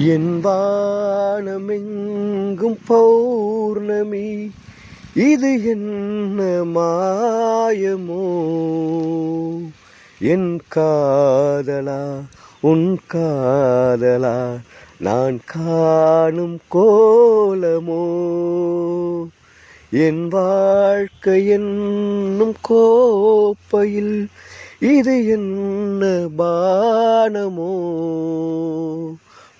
என் வானமெங்கும் பௌர்ணமி, இது என்ன மாயமோ? என் காதலா உன் காதலா நான் காணும் கோலமோ? என் வாழ்க்கை என்னும் கோப்பையில் இது என்ன பானமோ?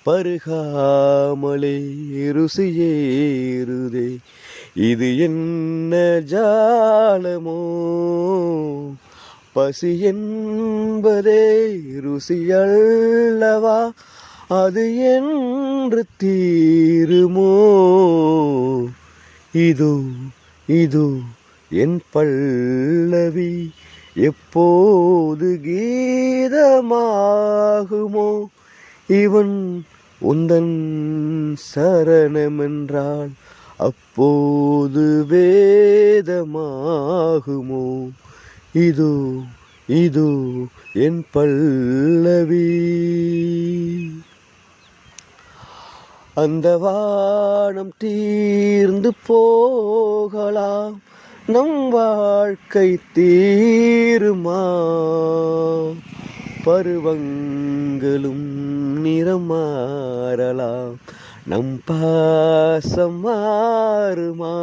பருகாமலே ருசியேறுதே, இது என்ன ஜாலமோ? பசி என்பதே ருசியல்லவா, அது என்று தீருமோ? இது என் பல்லவி, எப்போது கீதமாகுமோ? இவன் உந்தன் சரணமென்றால் அப்போது வேதமாகுமோ? இது என் பல்லவி. அந்த வானம் தீர்ந்து போகலாம், நம் வாழ்க்கை தீருமா? பருவங்களும் நிறம் மாறலாம், நம் பாசம் மாறுமா?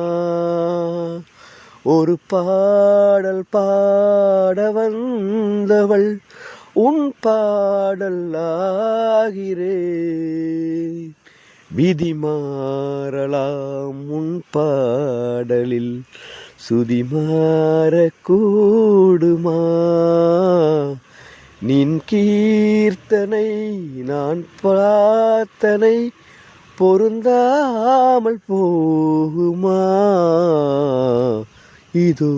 ஒரு பாடல் பாட வந்தவள் உன் பாடல் ஆகிறேன். விதி மாறலாம் உன் பாடலில், சுதி மாறக்கூடுமா? நின் கீர்த்தனை நான் பிரார்த்தனை பொருந்தாமல் போகுமா? இது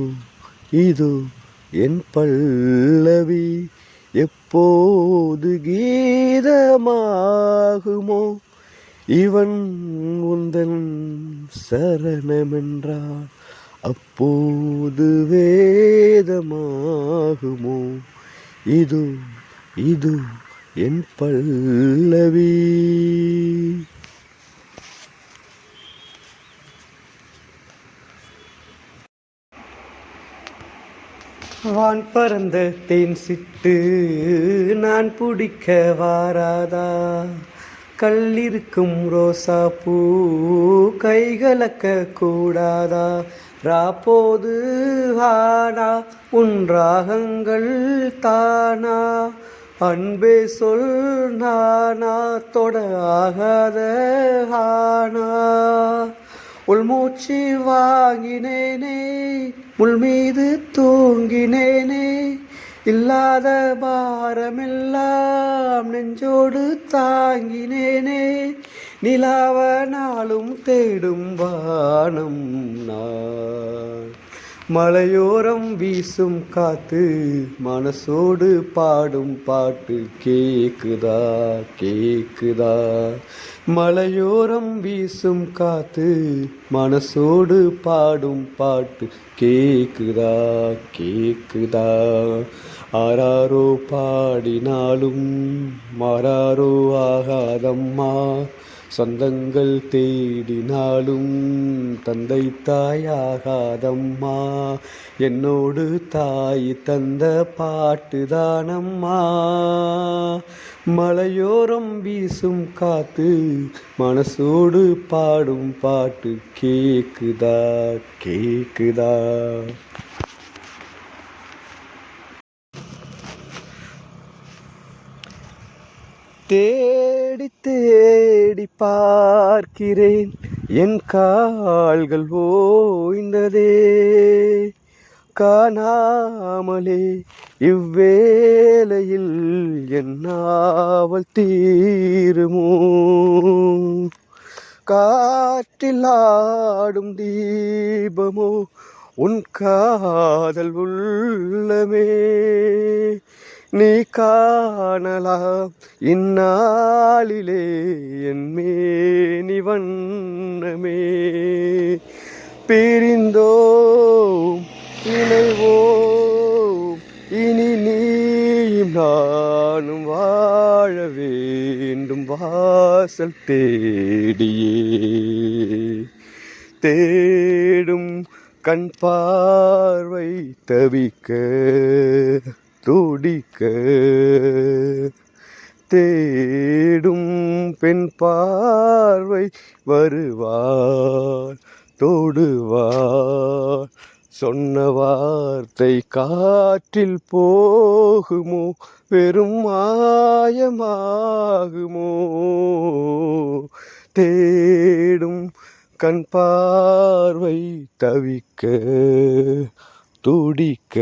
என் பல்லவி, எப்போது கீதமாகுமோ? இவன் உந்தன் சரணமென்றால் அப்போது வேதமாகுமோ? இது என் பல்லவி. வான் பறந்த தேன் சிட்டு நான் பிடிக்க வாராதா? கல்லிருக்கும் ரோசா பூ கைகலக்க கூடாதா? ராப்போது ஆனா உன் ராகங்கள் தானா? அன்பே சொல் நானா தொட ஆகாத ஆனா? உள்மூச்சு வாங்கினேனே, முள் மீது தூங்கினேனே, இல்லாத பாரமெல்லாம் நெஞ்சோடு தாங்கினேனே. நிலாவ நாளும் தேடும் வானம் நான், மலையோரம் வீசும் காத்து மனசோடு பாடும் பாட்டு கேக்குதா கேக்குதா? மலையோரம் வீசும் காத்து மனசோடு பாடும் பாட்டு கேக்குதா கேக்குதா? ஆராரோ பாடினாலும் மாறாரோ ஆகாதம்மா, சொந்தங்கள் தேடினாலும் தந்தை தாயாகாதம்மா. என்னோடு தாய் தந்த பாட்டுதானம்மா. மலையோரம் வீசும் காத்து மனசோடு பாடும் பாட்டு கேக்குதா கேக்குதா? தேடி தேடி பார்க்கிறேன், என் கால்கள் ஓய்ந்ததே. காணாமலே இவ்வேளையில் என் நாவல் தீருமோ? காற்றில் ஆடும் தீபமோ உன் காதல் உள்ளமே? நீ காணலாம் இந்நாளிலே என் மேனி வண்ணமே. பிரிந்தோம் இணைவோம், இனி நீயும் நானும் வாழ வாழ வேண்டும் வாசல் தேடியே. தேடும் கண் பார்வை தவிக்க துடிக்க. தேடும் பெண் பார்வை வருவாள் தொடுவாள். சொன்ன வார்த்தை காற்றில் போகுமோ வெறும் மாயமாகுமோ. தேடும் கண் பார்வை தவிக்க துடிக்க.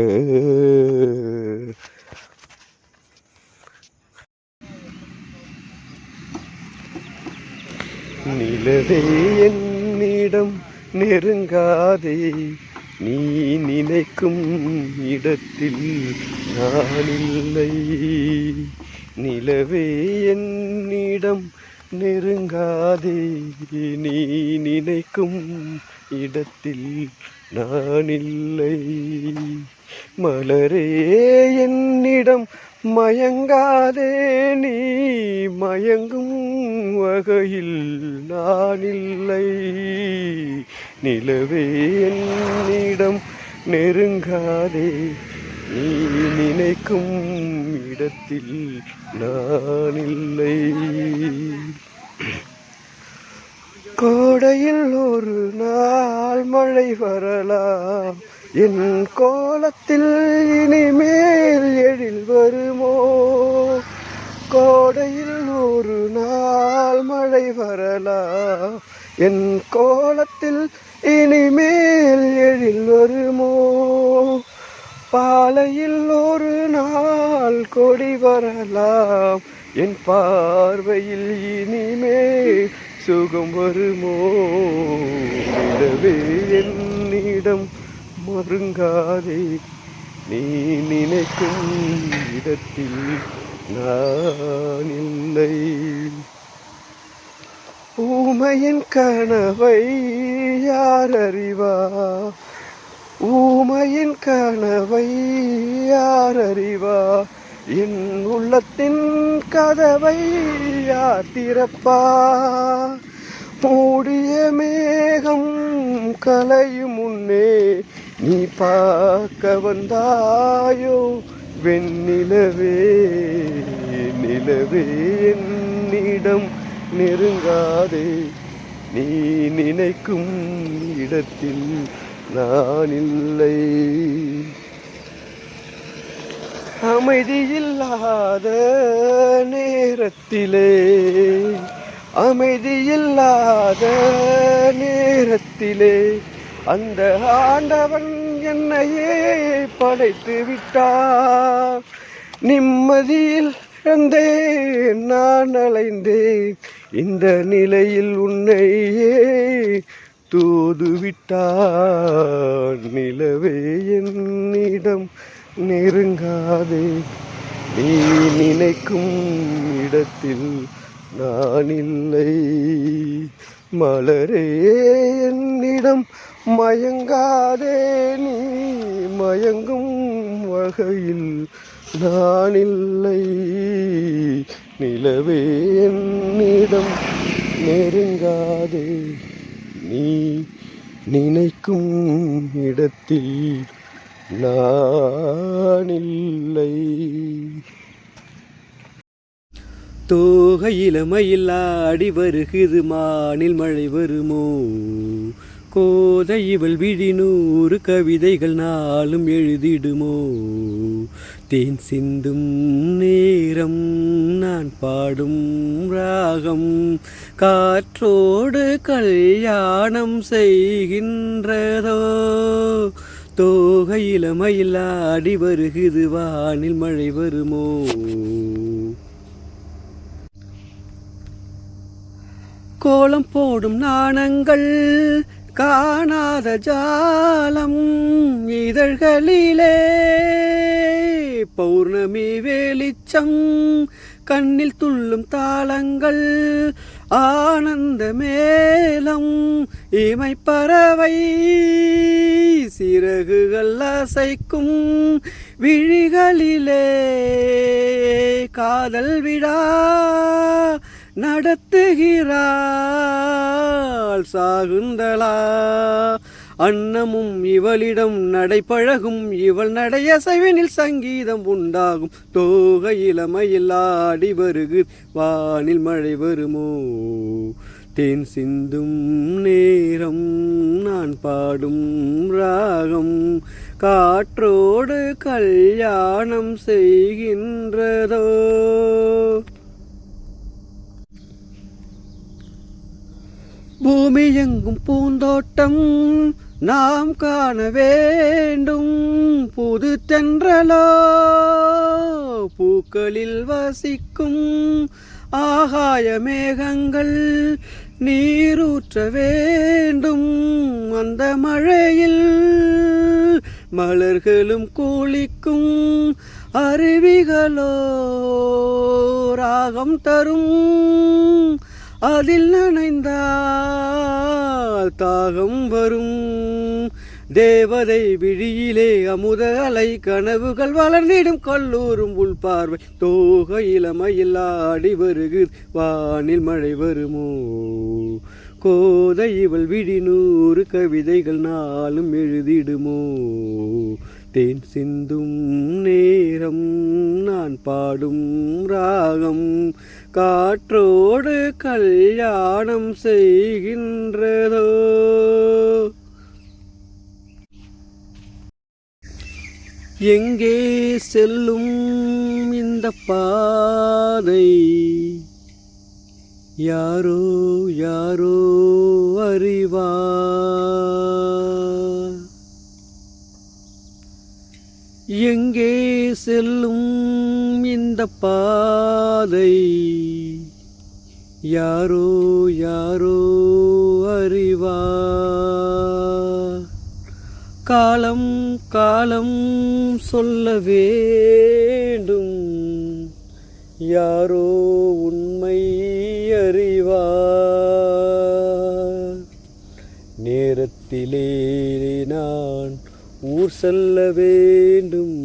நிலவே என்னிடம் நெருங்காதே, நீ நினைக்கும் இடத்தில் நான் இல்லை. நிலவே என்னிடம் நெருங்காதே, நீ நினைக்கும் இடத்தில் நான் இல்லை. மலரே என்னிடம் மயங்காதே, நீ மயங்கும் வகையில் நான் இல்லை. நிலவே என்னிடம் நெருங்காதே, நீ நினைக்கும் இடத்தில் நான் இல்லை. கோடையில் ஒரு நாள் மழை வரலாம், என் கோலத்தில் இனிமேல் எழில் வருமோ. கோடையில் ஒரு நாள் மழை வரலாம், என் கோலத்தில் இனிமேல் எழில் வருமோ. பாலையில் ஒரு நாள் கொடி வரலாம், என் பார்வையில் இனிமேல் சுகம் வருமோ. நிலவே என்னிடம் மருங்காதே, நீ நினைக்கும் இடத்தில் நான் இல்லை. ஊமையின் கனவை யார் அறிவார், ஊமையின் கனவை யார் அறிவார். என் உள்ளத்தின் கதவை யார் திறப்பார். மூடிய மேகம் கலையும் முன்னே நீ பார்க்க வந்தாயோ வெண்ணிலவே. நிலவே என்னிடம் நெருங்காதே, நீ நினைக்கும் இடத்தில் நான் இல்லை. அமைதியில்லாத நேரத்திலே, அமைதியில்லாத நேரத்திலே அந்த ஆண்டவன் என்னையே படைத்து விட்டார். நிம்மதியில் இருந்தேன் நான் அலைந்தேன், இந்த நிலையில் உன்னையே தூதுவிட்டார். நிலவே என்னிடம் நெருங்காதே, நீ நினைக்கும் இடத்தில் நான் இல்லை. மலரே என்னிடம் மயங்காதே, நீ மயங்கும் வகையில் நான் இல்லை. நிலவே என்னிடம் நெருங்காதே, நீ நினைக்கும் இடத்தில் நான் இல்லை. தோகையில மயிலாடி வருகுது, மானில் மழை வருமோ. கோதை இவள் விழி 100 கவிதைகள் நாளும் எழுதிடுமோ. தேன் சிந்தும் நேரம் நான் பாடும் ராகம், காற்றோடு கல்யாணம் செய்கின்றதோ. தோகையில மயிலாடி வருகுது, வானில் மழை வருமோ. கோலம் போடும் நாணங்கள் காணாத ஜாலம் இதழ்களிலே. பௌர்ணமி வெளிச்சம் கண்ணில் துள்ளும் தாளங்கள், ஆனந்த மேலம் இமை பறவை. சிறகுகள் அசைக்கும் விழிகளிலே, காதல் விழா நடத்துகிறாள் சாகுந்தலா. அன்னமும் இவளிடம் நடைபழகும், இவள் நடையசைவினில் சங்கீதம் உண்டாகும். தோகை இளமையில் ஆடி வருகு, வானில் மழை வருமோ? தேன் சிந்தும் நேரம் நான் பாடும் ராகம், காற்றோடு கல்யாணம் செய்கின்றதோ? பூமி எங்கும் பூந்தோட்டம் நாம் காண வேண்டும், புது தென்றலோ பூக்களில் வசிக்கும். ஆகாய மேகங்கள் நீரூற்ற வேண்டும், அந்த மழையில் மலர்களும் குளிக்கும். அருவிகளோ ராகம் தரும், அதில் நனைந்தால் தாகம் வரும். தேவதை விழியிலே அமுத அலை, கனவுகள் வளர்ந்திடும் கல்லூரும் உள்பார்வை. தோகை இளமையில் ஆடி வருகு, வானில் மழை வருமோ? கோதை இவள் விழி 100 கவிதைகள் நாளும் எழுதிடுமோ? தேன் சிந்தும் நேரம் நான் பாடும் ராகம், காற்றோடு கல்யாணம் செய்கின்றதோ? எங்கே செல்லும் இந்த பாதை, யாரோ யாரோ அறிவார். எங்கே செல்லும் இந்த பாதை, யாரோ யாரோ அறிவார். காலம் காலம் சொல்ல வேண்டும், யாரோ உண்மை அறிவார். நேரத்திலே நான் ஊர் செல்ல வேண்டும்,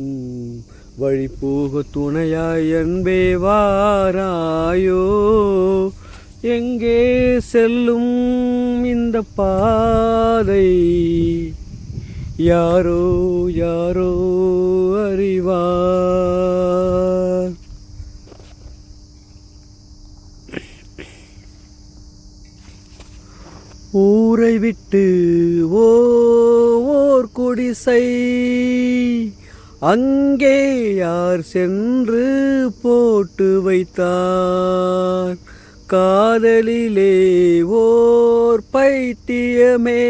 வழி போக துணையாய் அன்பே வாராயோ? எங்கே செல்லும் இந்த பாதை, யாரோ யாரோ அறிவார். ஊரை விட்டு ஓர் குடிசை, அங்கே யார் சென்று போட்டு வைத்தார். காதலிலே ஓர் பைத்தியமே,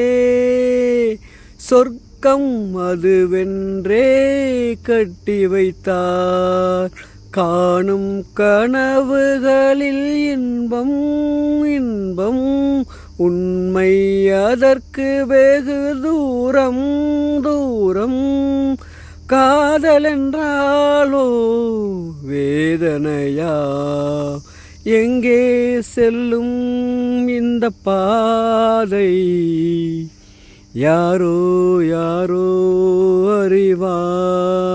சொர்க்கம் அதுவென்றே கட்டி வைத்தார். காணும் கனவுகளில் இன்பம் இன்பம், உண்மை அதற்கு வெகு தூரம் தூரம். காதலென்றாலோ வேதனையா, எங்கே செல்லும் இந்த பாதை, யாரோ யாரோ அறிவார்.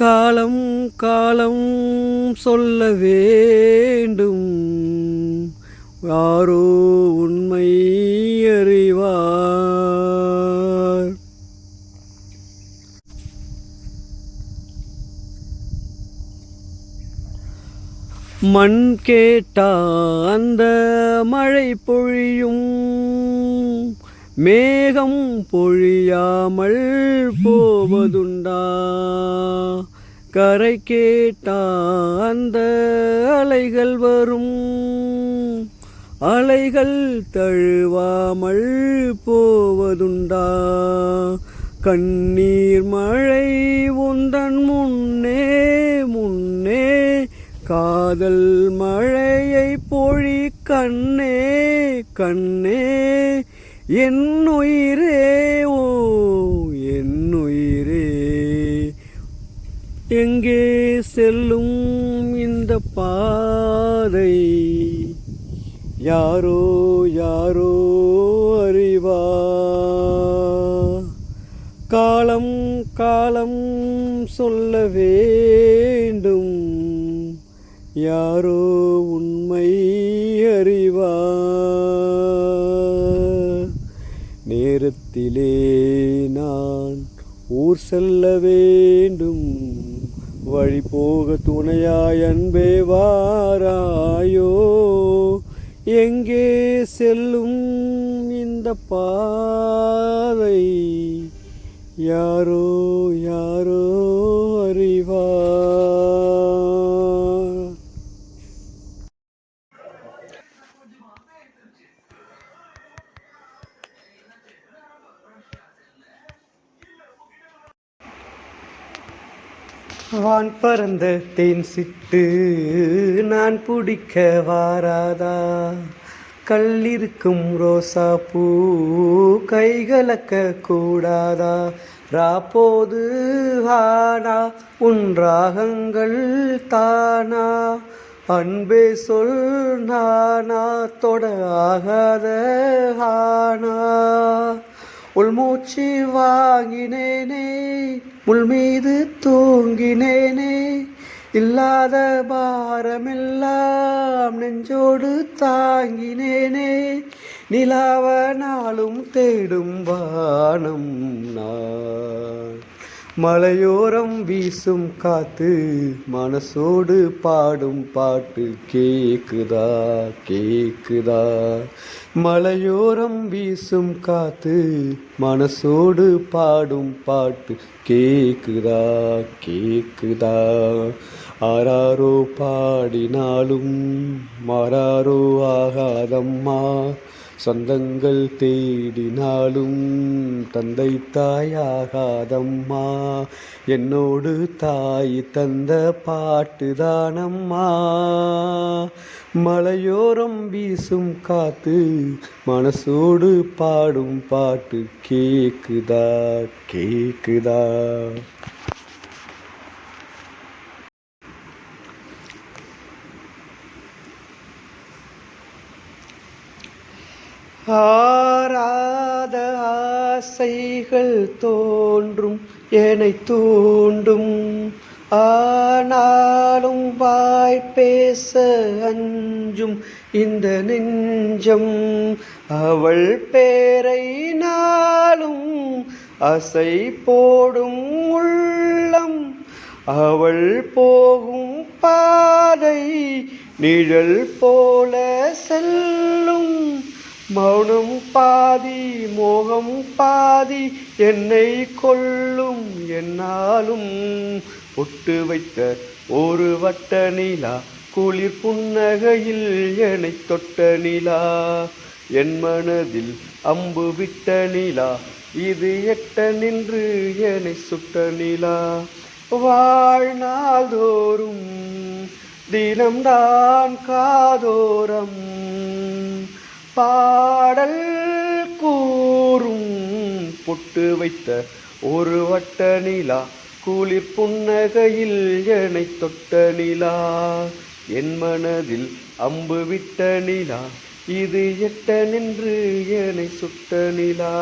காலம் காலம் சொல்ல வேண்டும், யாரோ உண்மை அறிவார். மண் கேட்டா அந்த மழை பொழியும், மேகம் பொழியாமல் போவதுண்டா? கரை கேட்டா அந்த அலைகள் வரும், அலைகள் தழுவாமல் போவதுண்டா? கண்ணீர் மழை உந்தன் முன்னே முன்னே, காதல் மழையை பொழி கண்ணே கண்ணே. என் உயிரே ஓ என் உயிரே, எங்கே செல்லும் இந்த பாதை, யாரோ யாரோ அறிவார். காலம் காலம் சொல்ல வேண்டும், யாரோ உண்மை அறிவார். நேரத்திலே நான் ஊர் செல்ல வேண்டும், வழி போக துணையாய் அன்பே வாராயோ. எங்கே செல்லும் இந்த பாதை, யாரோ யாரோ அறிவார். வான் பறந்த தேன் சிட்டு நான் பிடிக்க வாராதா, கல்லிருக்கும் ரோசா பூ கைகலக்க கூடாதா. ராப்போது ஆனா உன் ராகங்கள் தானா, அன்பே சொல் நானா தொட ஆகாத ஆனா. உள்மூச்சு வாங்கினேனே முள் மீது தூங்கினேனே, இல்லாத பாரமெல்லாம் நெஞ்சோடு தாங்கினேனே. நிலாவ நாளும் தேடும் வானம் நான், மலையோரம் வீசும் காத்து மனசோடு பாடும் பாட்டு கேக்குதா கேக்குதா. மலையோரம் வீசும் காத்து மனசோடு பாடும் பாட்டு கேக்குதா கேக்குதா. ஆராரோ பாடினாலும் மாறாரோ ஆகாதம்மா, சொந்தங்கள் தேடினாலும் தந்தை தாயாகாதம்மா. என்னோடு தாய் தந்த பாட்டுதானம்மா, மலையோரம் வீசும் காத்து மனசோடு பாடும் பாட்டு கேக்குதா கேக்குதா. ஆராத ஆசைகள் தோன்றும் என்னை தூண்டும், ஆனாலும் வாய் பேச அஞ்சும் இந்த நெஞ்சம். அவள் பேரை நாளும் அசை போடும் உள்ளம், அவள் போகும் பாதை நிழல் போல செல்லும். மௌனம் பாதி மோகம் பாதி என்னை கொள்ளும் என்னாலும். பொட்டு வைத்த ஒரு வட்ட நிலா குளிர் புன்னகையில் என்னை தொட்ட நிலா, என் மனதில் அம்பு விட்ட நிலா இது எட்ட நின்று என்னை சுட்ட நிலா. வாழ்நாள் தோறும் தினம்தான் காதோரம் பாடல் கூறும். பொட்டு வைத்த ஒரு வட்ட நிலா குளிர் புன்னகையில் என்னை தொட்ட நிலா, என் மனதில் அம்பு விட்ட நிலா இது எட்ட நின்று என்னை சுட்ட நிலா.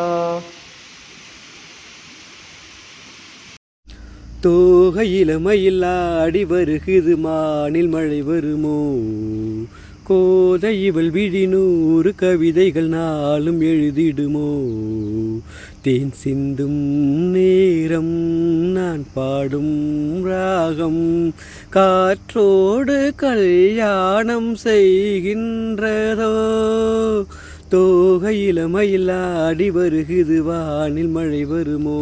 தோகையில மயில் ஆடி வருகுது, மானில் மழை வருமோ. கோதை இவள் விழி 100 கவிதைகள் நாளும் எழுதிடுமோ. தேன் சிந்தும் நேரம் நான் பாடும் ராகம், காற்றோடு கல்யாணம் செய்கின்றதோ. தோகையில மயில் ஆடி வருகுது, வானில் மழை வருமோ.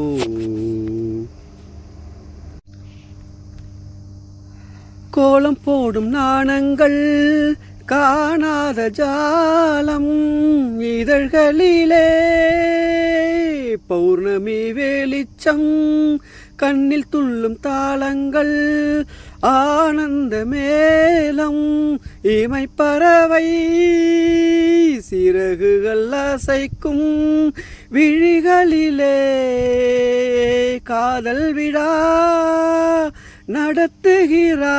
கோலம் போடும் நாணங்கள் காணாத ஜாலம் இதழ்களிலே, பௌர்ணமி வெளிச்சம் கண்ணில் துள்ளும் தாளங்கள் ஆனந்த மேலம். இமை பறவை சிறகுகள் அசைக்கும் விழிகளிலே, காதல் விழா நடத்துகிறாள்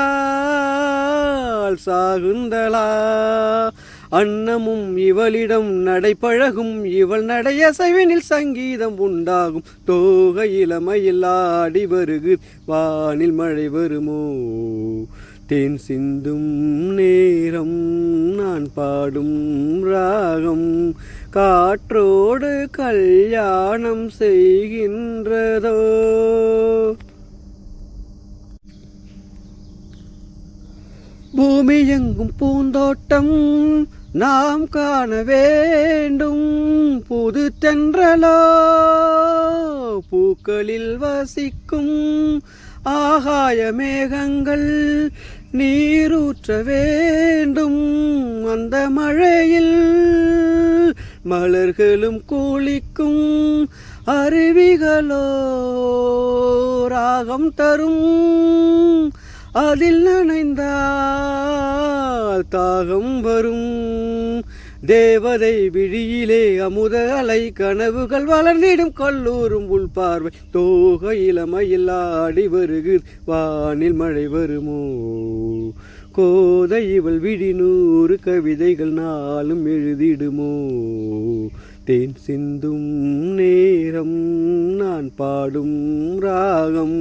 சாகுந்தலா. அன்னமும் இவளிடம் நடைபழகும், இவள் நடையசைவினில் சங்கீதம் உண்டாகும். தோகை இளமையில் ஆடி வருகு, வானில் மழை வருமோ? தேன் சிந்தும் நேரம், நான் பாடும் ராகம், காற்றோடு கல்யாணம் செய்கின்றதோ? பூமி எங்கும் பூந்தோட்டம் நாம் காண வேண்டும். புது தென்றலோ பூக்களில் வசிக்கும். ஆகாய மேகங்கள் நீரூற்ற வேண்டும். அந்த மழையில் மலர்களும் குளிக்கும். அருவிகளோ ராகம் தரும். அதில் நனைந்தால் தாகம் வரும். தேவதை விழியிலே அமுத அலை, கனவுகள் வளர்ந்திடும் கல்லூரும் உள்பார்வை. தோகை இளமையில் ஆடி வருகு, வானில் மழை வருமோ? கோதை இவள் விழி 100 கவிதைகள் நாளும் எழுதிடுமோ? தேன் சிந்தும் நேரம், நான் பாடும் ராகம்,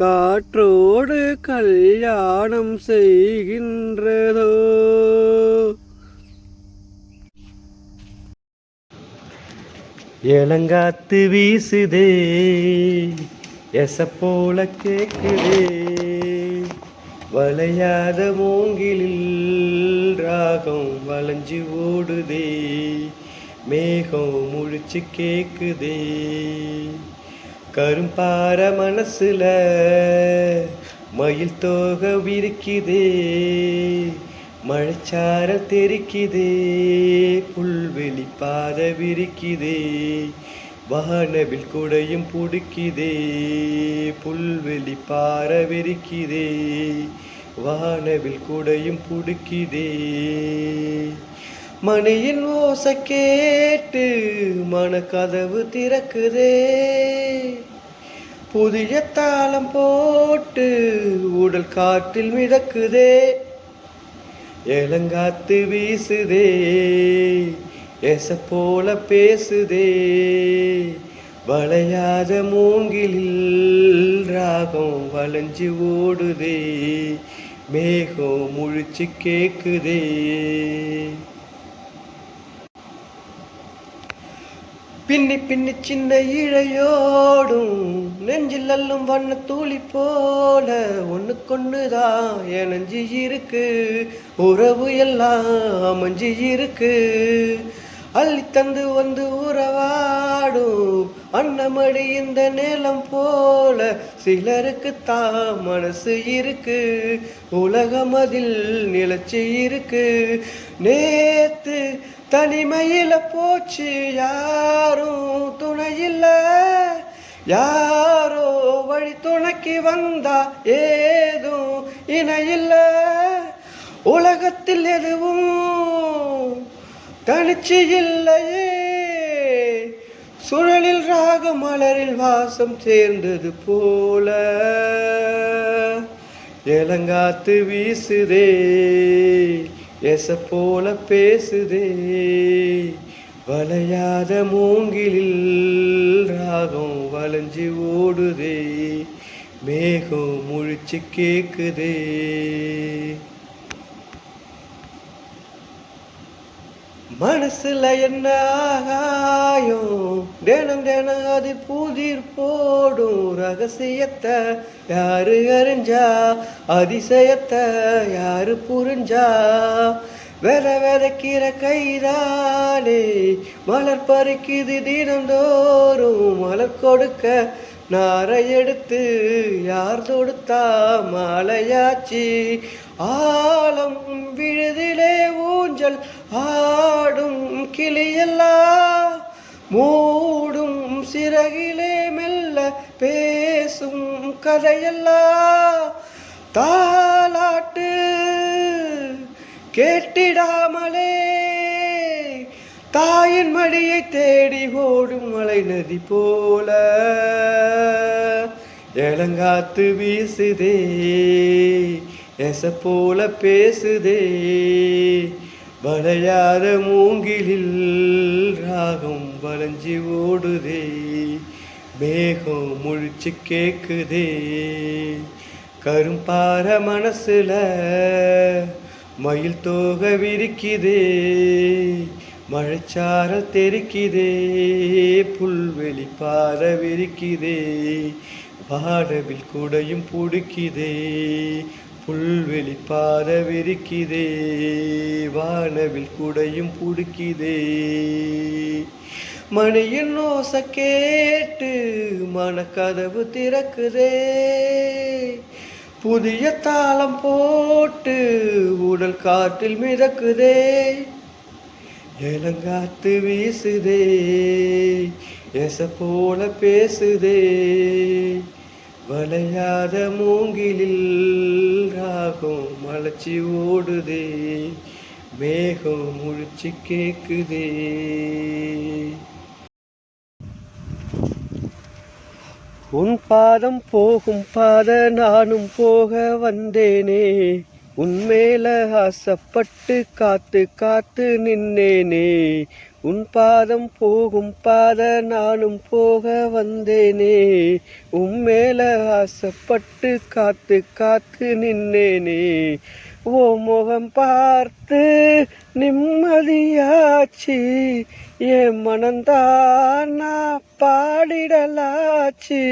காற்றோடு கல்யாணம் செய்கின்றதோ? ஏலங்காத்து வீசுதே, எச போல கேக்குதே, வளையாத மூங்கிலில் ராகம் வளைஞ்சு ஓடுதே, மேகம் முழிச்சு கேக்குதே. கரும்பார மனசுல மயில் தோகை விரிக்குதே, மழைச்சாரல் தெரிக்குதே, புல்வெளி பாத விரிக்குதே, வானவில் குடையும் புடிக்குதே, புல்வெளி பார விரிக்குதே, வானவில் குடையும் புடிக்குதே. மணியின் ஓசை கேட்டு மனக்கதவு திறக்குதே, புதிய தாளம் போட்டு உடல் காற்றில் மிதக்குதே. ஏலங்காத்து வீசுதே, எச போல பேசுதே, வளையாத மூங்கிலில் ராகம் வளைஞ்சு ஓடுதே, மேகம் முழிச்சு கேக்குதே. பின்னி பின்னி சின்ன இழையோடும் நெஞ்சில் அள்ளும் வண்ண தூளி போல ஒண்ணுக்கொண்ணுதான் இணைஞ்சி இருக்கு, உறவு எல்லாம் அமைஞ்சி இருக்கு. அள்ளி தந்து வந்து உறவாடும் அன்னமடி இந்த நேலம் போல சிலருக்கு தான் மனசு இருக்கு, உலகம் அதில் நிலச்சி இருக்கு. நேத்து தனிமையில போச்சு யாரும் துணையில்ல, யாரோ வழி துணைக்கு வந்தா ஏதும் இணையில்ல. உலகத்தில் எதுவும் தனிச்சு இல்லையே, சுழலில் ராக மலரில் வாசம் சேர்ந்தது போல. ஏலங்காத்து வீசுதே, எச போல பேசுதே, வளையாத மூங்கிலில் ராகம் வளைஞ்சி ஓடுதே, மேகம் முழிச்சு கேக்குதே. மனசுல என்ன ஆகாயம், தினம் தினம் அது புதிர் போடும். ரகசியத்தை யாரு அறிஞ்சா, அதிசயத்தை யாரு புரிஞ்சா. விதைக்கிற கைதாலே மலர் பறிக்குது தினந்தோறும். மலர் கொடுக்க நாரை எடுத்து யார் தொடுத்தா மாலையாச்சி. ஆலம் விழுதிலே ஊஞ்சல் ஆடும் கிளியெல்லாம், மூடும் சிறகிலே மெல்ல பேசும் கதையெல்லாம். தாலாட்டு கேட்டிடாமலே தாயின் மடியை தேடி ஓடும் மலை நதி போல. ஏலங்காத்து வீசுதே, எச போல பேசுதே, வளையாத மூங்கிலில் ராகம் வளைஞ்சி ஓடுதே, மேகம் முழிச்சு கேக்குதே. கரும்பார மனசுல மயில் தோகை விரிக்குதே, மழைச்சாரல் தெரிக்குதே, புல்வெளி பாத விரிக்குதே, வானவில் கூடையும் பிடிக்குதே, புல்வெளி பாத விரிக்குதே, வானவில் கூடையும் பிடிக்குதே. மணியின் ஓசை கேட்டு மனக்கதவு திறக்குதே, புதிய தாளம் போட்டு உடல் காற்றில் மிதக்குதே. இளங்காத்து வீசுதே, எச போல பேசுதே, வளையாத மூங்கிலில் ராகம் மலைச்சி ஓடுதே, மேகம் முழிச்சு கேக்குதே. உன் பாதம் போகும் பாத நானும் போக வந்தேனே, உன்மேல ஆசைப்பட்டு காத்து காத்து நின்னேனே. உன் பாதம் போகும் பாத நானும் போக வந்தேனே, உன்மேல ஆசைப்பட்டு காத்து காத்து நின்னேனே. ஓ முகம் பார்த்து நிம்மதியாச்சு, என் மனந்தானா பாடிடலாச்சு.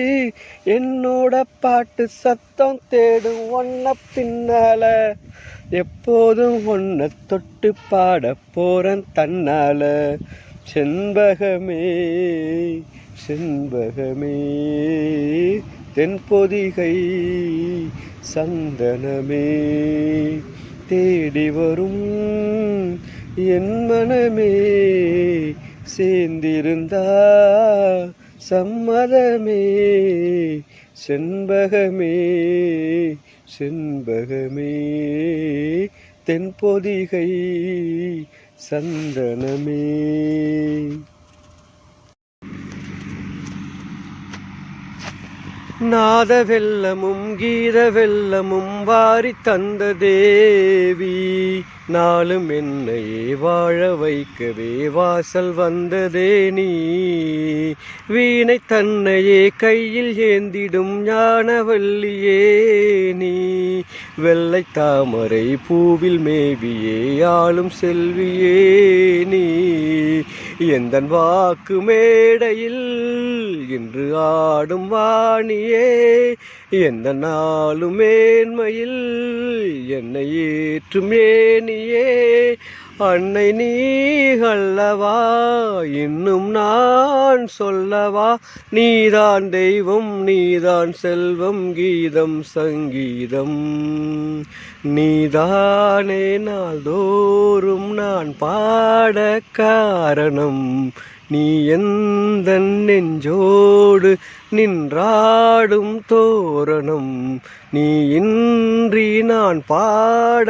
என்னோட பாட்டு சத்தம் தேடும் ஒன்ன பின்னால, எப்போதும் ஒன்ன தொட்டு பாட போறேன் தன்னால. செண்பகமே செண்பகமே தென்பொதிகை சந்தனமே, தேடி வரும் என் மனமே, சேர்ந்திருந்தா சம்மதமே. செண்பகமே செண்பகமே தென்பொதிகை சந்தனமே. நாத வெல்லமும் கீத வெல்லமும் வாரி தந்த தேவி, நாளும் என்னையே வாழ வைக்கவே வாசல் வந்ததே நீ. வீணை தன்னையே கையில் ஏந்திடும் ஞானவல்லியே நீ, வெள்ளை தாமரை பூவில் மேவியே ஆளும் செல்வியே நீ. எந்தன் வாக்கு மேடையில் இன்று ஆடும் வாணியே, எந்த நாளும் மேன்மையில் என்னை ஏற்றும் ஏனியே. அன்னை நீ அல்லவா இன்னும் நான் சொல்லவா, நீதான் தெய்வம் நீதான் செல்வம் கீதம் சங்கீதம். நீதானே நாள்தோறும் நான் பாட காரணம், நீ எந்த நெஞ்சோடு நின்றாடும் தோரணம். நீ இன்றி நான் பாட